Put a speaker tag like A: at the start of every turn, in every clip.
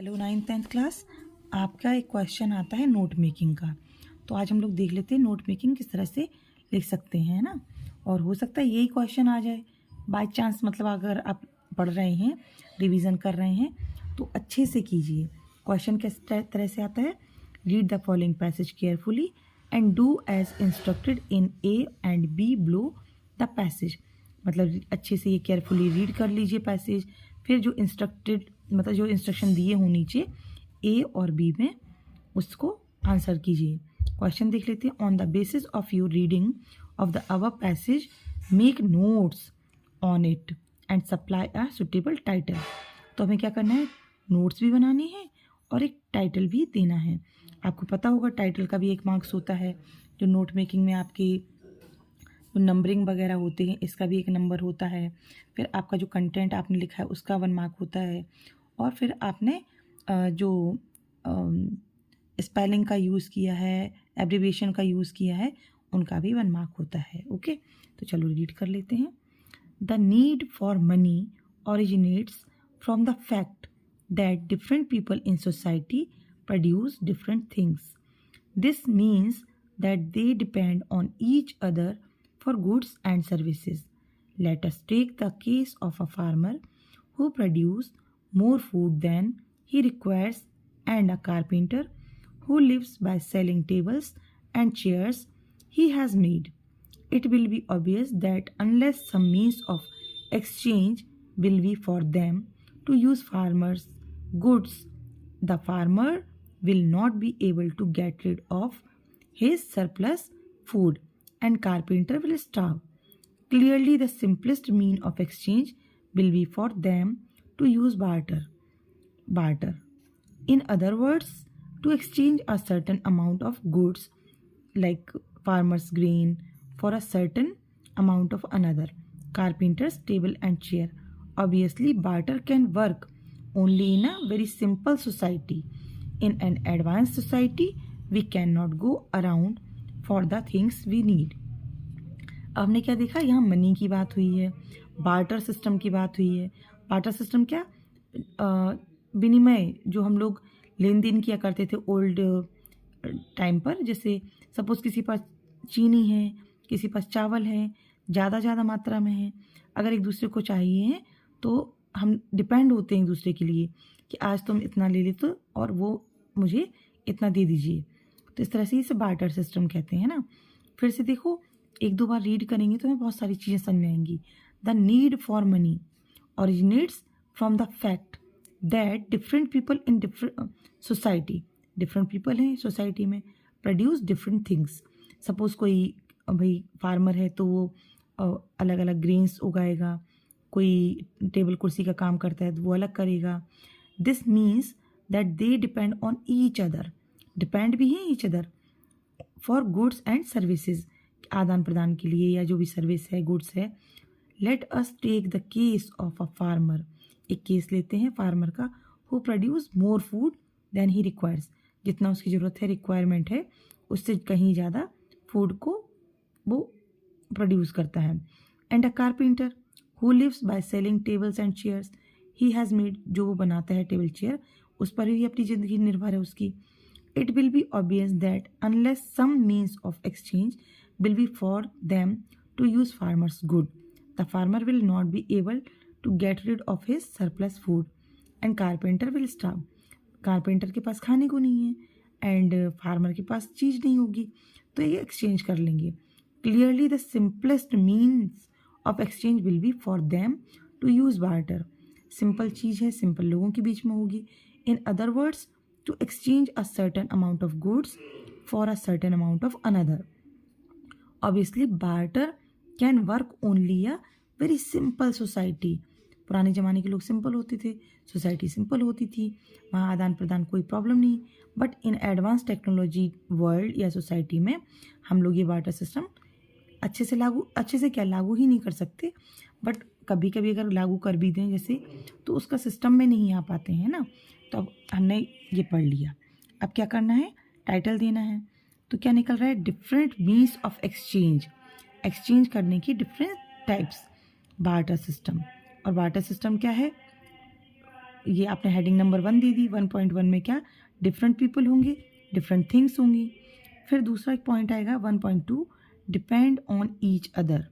A: Hello 9th-10th class. आपका एक question आता है नोट मेकिंग का। तो आज हम लोग देख लेते हैं नोट मेकिंग किस तरह से लिख सकते हैं, है ना। और हो सकता है यही क्वेश्चन आ जाए बाय चांस, मतलब अगर आप पढ़ रहे हैं, रिवीजन कर रहे हैं तो अच्छे से कीजिए। क्वेश्चन किस तरह से आता है, read the following passage carefully and do as instructed in A and B below the passage. मतलब अच्छे से ये केयरफुली रीड कर लीजिए पैसेज, फिर जो इंस्ट्रक्टेड मतलब जो इंस्ट्रक्शन दिए हों नीचे ए और बी में उसको आंसर कीजिए। क्वेश्चन देख लेते हैं। On the basis of your reading of the above passage make notes on it and supply a suitable title. तो हमें क्या करना है, नोट्स भी बनाने हैं और एक टाइटल भी देना है। आपको पता होगा टाइटल का भी एक मार्क्स होता है, जो नोट मेकिंग में आपकी जो नंबरिंग वगैरह होते हैं इसका भी एक नंबर होता है। फिर आपका जो कंटेंट आपने लिखा है उसका 1 मार्क होता है। और फिर आपने जो स्पेलिंग का यूज़ किया है, एब्रिविएशन का यूज़ किया है, उनका भी 1 मार्क होता है। ओके, तो चलो रीड कर लेते हैं। The need for money originates from the fact that different people in society produce different things. This means that they depend on each other for goods and services. Let us take the case of a farmer who produces more food than he requires and a carpenter who lives by selling tables and chairs he has made. It will be obvious that unless some means of exchange will be for them to use farmers' goods, the farmer will not be able to get rid of his surplus food and carpenter will starve. Clearly, the simplest mean of exchange will be for them to use barter. In other words, to exchange a certain amount of goods like farmer's grain for a certain amount of another, carpenter's table and chair. Obviously, barter can work only in a very simple society. In an advanced society, we cannot go around for the things we need. अब हमने क्या देखा, यहाँ money की बात हुई है, barter system की बात हुई है। बार्टर सिस्टम क्या, विनिमय जो हम लोग लेन देन किया करते थे ओल्ड टाइम पर। जैसे सपोज किसी पास चीनी है, किसी पास चावल है, ज़्यादा मात्रा में है, अगर एक दूसरे को चाहिए है तो हम डिपेंड होते हैं एक दूसरे के लिए कि आज तुम इतना ले लेते और वो मुझे इतना दे दीजिए। तो इस तरह से इसे बार्टर सिस्टम कहते हैं ना। फिर से देखो, 1-2 बार रीड करेंगे तो हमें बहुत सारी चीज़ें समझ में आएंगी। The need for money originates from the fact that different people in different society, different people हैं सोसाइटी में, प्रोड्यूस डिफरेंट थिंग्स। सपोज कोई भाई फार्मर है तो वो अलग अलग ग्रेन्स उगाएगा, कोई टेबल कुर्सी का काम करता है तो वो अलग करेगा। This means that they depend on each other, depend भी हैं each other for goods and services, आदान प्रदान के लिए या जो भी सर्विस है, गुड्स है। Let us take the case of a farmer, एक केस लेते हैं फार्मर का, who produce more food than he requires, जितना उसकी ज़रूरत है, रिक्वायरमेंट है, उससे कहीं ज़्यादा फूड को वो प्रोड्यूस करता है। And a carpenter who lives by selling tables and chairs he has made, जो वो बनाता है टेबल चेयर, उस पर ही अपनी ज़िंदगी निर्भर है उसकी। It will be obvious that unless some means of exchange will be for them to use farmer's good, the farmer will not be able to get rid of his surplus food and carpenter will starve. Carpenter के पास खाने को नहीं है and farmer के पास चीज़ नहीं होगी तो ये exchange कर लेंगे। Clearly the simplest means of exchange will be for them to use barter. Simple चीज़ है, सिंपल लोगों के बीच में होगी। In other words, to exchange a certain amount of goods for a certain amount of another. Obviously, barter can work only a very simple society. पुराने ज़माने के लोग सिंपल होते थे, सोसाइटी सिंपल होती थी, वहाँ आदान प्रदान कोई प्रॉब्लम नहीं। But in advance technology world या सोसाइटी में हम लोग ये बार्टर सिस्टम अच्छे से क्या लागू ही नहीं कर सकते। बट कभी कभी अगर लागू कर भी दें जैसे, तो उसका सिस्टम में नहीं आ पाते हैं ना। तो अब हमने ये पढ़ लिया, अब क्या करना है, टाइटल देना है। तो क्या निकल रहा है, different means of exchange, exchange करने की डिफरेंट टाइप्स, बार्टर सिस्टम। और बार्टर सिस्टम क्या है, ये आपने हेडिंग नंबर 1 दे दी। 1.1 में क्या, डिफरेंट पीपल होंगे, डिफरेंट थिंग्स होंगी। फिर दूसरा एक पॉइंट आएगा 1.2, depend on each other.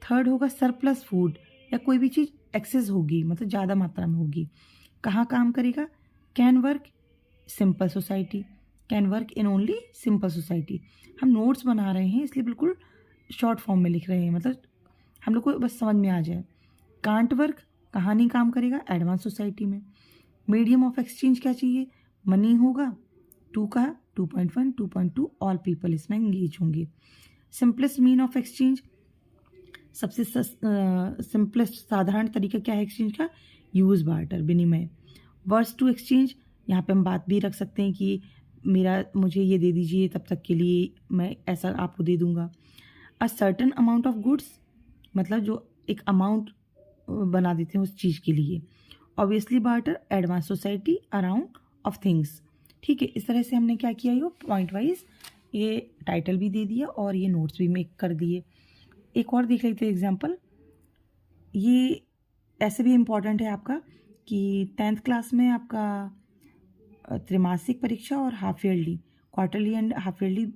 A: Third होगा सरप्लस फूड, या कोई भी चीज़ एक्सेस होगी, मतलब ज़्यादा मात्रा में होगी, कहाँ काम करेगा। Can work simple society, can work in only simple society. हम नोट्स बना रहे हैं इसलिए बिल्कुल शॉर्ट फॉर्म में लिख रहे हैं, मतलब हम लोग को बस समझ में आ जाए। कांट वर्क कहाँ नहीं काम करेगा, एडवांस सोसाइटी में। मीडियम ऑफ एक्सचेंज क्या चाहिए, मनी होगा। 2 का 2.1, 2.2 ऑल पीपल इसमें एंगेज होंगे। सिंपलेस्ट मीन ऑफ एक्सचेंज, सबसे सिंपलेस्ट साधारण तरीका क्या है एक्सचेंज का, यूज बार्टर, विनिमय। वर्ड्स टू एक्सचेंज, यहाँ पे हम बात भी रख सकते हैं कि मुझे ये दे दीजिए, तब तक के लिए मैं ऐसा आपको दे दूंगा। A certain amount of goods, मतलब जो एक अमाउंट बना देते हैं उस चीज़ के लिए। Obviously barter, advance society, around of things. ठीक है, इस तरह से हमने क्या किया, ये पॉइंट वाइज ये टाइटल भी दे दिया और ये नोट्स भी मेक कर दिए। एक और देख लेते हैं एग्जाम्पल। ये ऐसे भी इम्पॉर्टेंट है आपका कि 10th क्लास में आपका त्रैमासिक परीक्षा और half yearly, quarterly and half yearly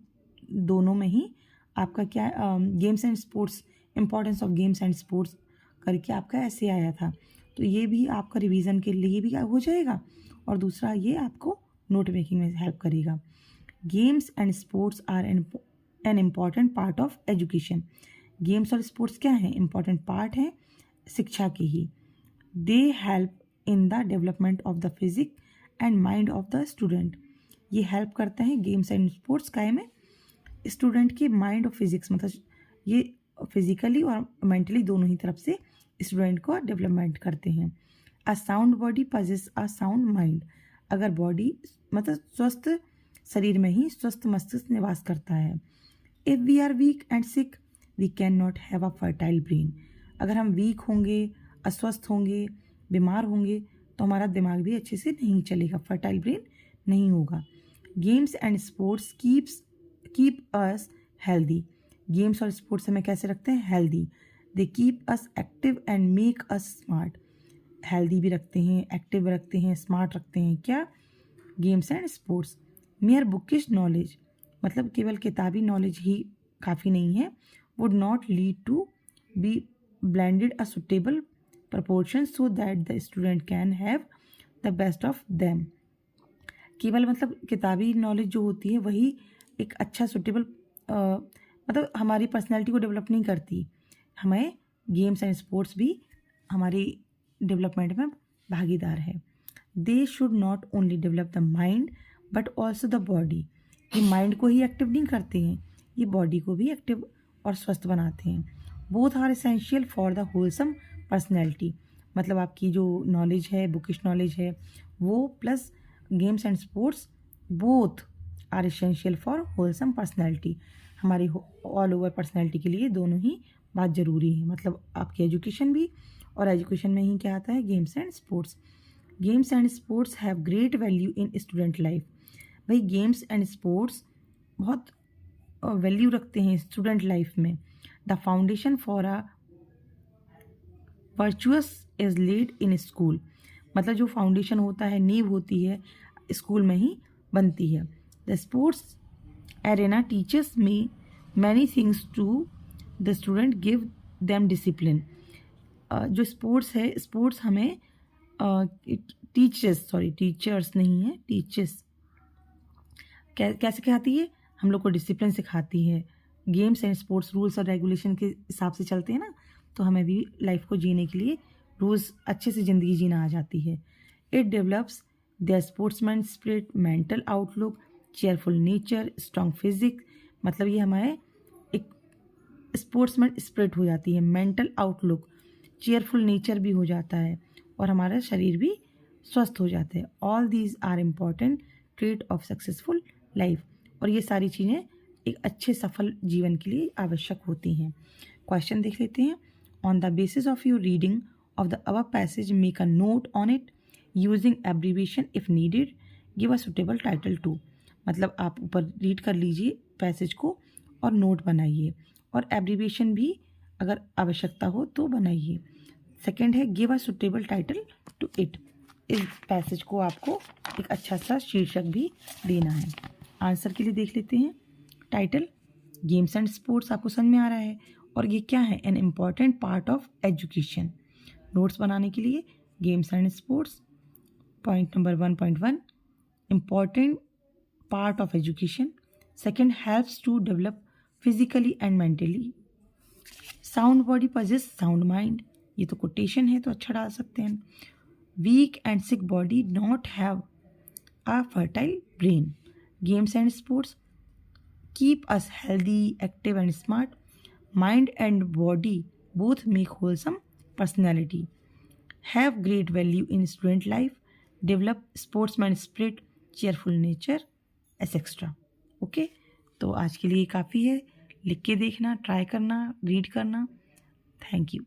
A: दोनों में ही आपका क्या games and sports, importance of games and sports करके आपका ऐसे आया था। तो ये भी आपका रिवीजन के लिए भी हो जाएगा और दूसरा ये आपको नोट मेकिंग में हेल्प करेगा। Games and sports are an important part of education. Games और स्पोर्ट्स क्या हैं, इम्पॉर्टेंट पार्ट हैं शिक्षा के ही। They help in the development of the physique and mind of the student. ये हेल्प करता है गेम्स एंड स्पोर्ट्स काय में, स्टूडेंट के माइंड और फिजिक्स, मतलब ये फिजिकली और मेंटली दोनों ही तरफ से स्टूडेंट को डेवलपमेंट करते हैं। A sound body possess a sound mind, अगर बॉडी मतलब स्वस्थ शरीर में ही स्वस्थ मस्तिष्क निवास करता है। If we are weak and sick we can not have a fertile brain, अगर हम वीक होंगे, अस्वस्थ होंगे, बीमार होंगे तो हमारा दिमाग भी अच्छे से नहीं चलेगा, फर्टाइल ब्रेन नहीं होगा। Games and sports keep us healthy, games और स्पोर्ट्स हमें कैसे रखते हैं, healthy. They keep us active and make us smart, healthy भी रखते हैं, एक्टिव रखते हैं, स्मार्ट रखते हैं, क्या, games and sports. Mere bookish knowledge, मतलब केवल किताबी नॉलेज ही काफ़ी नहीं है, would not lead to be blended a suitable proportion so that the student can have the best of them। केवल मतलब किताबी नॉलेज जो होती है वही एक अच्छा सुटेबल मतलब हमारी पर्सनैलिटी को डेवलप नहीं करती, हमें गेम्स एंड स्पोर्ट्स भी हमारी डेवलपमेंट में भागीदार है। They should not only develop the mind but also the body, ये माइंड को ही एक्टिव नहीं करते हैं, ये बॉडी को भी एक्टिव और स्वस्थ बनाते हैं। Both are essential for the wholesome personality, मतलब आपकी जो नॉलेज है, बुकिश नॉलेज है वो, plus games and sports both are essential for wholesome personality, हमारी ऑल ओवर पर्सनैलिटी के लिए दोनों ही बात ज़रूरी है। मतलब आपकी एजुकेशन भी, और एजुकेशन में ही क्या आता है, games and sports. Games and sports have great value in student life, भाई गेम्स एंड स्पोर्ट्स बहुत वैल्यू रखते हैं स्टूडेंट लाइफ में। The foundation for a virtuous is laid in school, मतलब जो फाउंडेशन होता है, नींव होती है, स्कूल में ही बनती है। द स्पोर्ट्स एरेना टीचर्स में many things to the student, give them discipline. जो स्पोर्ट्स है, स्पोर्ट्स हमें टीचर्स नहीं है, टीचर्स कैसे सिखाती है, हम लोग को डिसिप्लिन सिखाती है। गेम्स एंड स्पोर्ट्स रूल्स और रेगुलेशन के हिसाब से चलते हैं ना, तो हमें भी लाइफ को जीने के लिए रोज़ अच्छे से ज़िंदगी जीना आ जाती है। It develops their sportsman spirit, mental outlook, cheerful nature, strong physique, मतलब ये हमारे एक स्पोर्ट्समैन स्पिरिट हो जाती है, मेंटल आउटलुक, चेयरफुल नेचर भी हो जाता है और हमारा शरीर भी स्वस्थ हो जाता है। All these are important trait of successful life, और ये सारी चीज़ें एक अच्छे सफल जीवन के लिए आवश्यक होती हैं। क्वेश्चन देख लेते हैं। On the basis of your reading of the above passage make a note on it using abbreviation if needed, give a suitable title to, मतलब आप ऊपर रीड कर लीजिए पैसेज को और नोट बनाइए, और एब्रीविएशन भी अगर आवश्यकता हो तो बनाइए। सेकेंड है give a suitable title to it, इस पैसेज को आपको एक अच्छा सा शीर्षक भी देना है। आंसर के लिए देख लेते हैं। टाइटल, गेम्स एंड स्पोर्ट्स आपको समझ में आ रहा है, और ये क्या है? An important part of education. Notes बनाने के लिए games and sports, point number 1.1, important part of education. Second, helps to develop physically and mentally. Sound body possess sound mind, ये तो कोटेशन है तो अच्छा डाल सकते हैं। Weak and sick body not have a fertile brain. Games and sports keep us healthy, active and smart. Mind and body both make wholesome personality. Have great value in student life. Develop sportsman spirit, cheerful nature, etc. Okay, तो आज के लिए काफ़ी है। लिख के देखना, try करना, रीड करना। Thank you.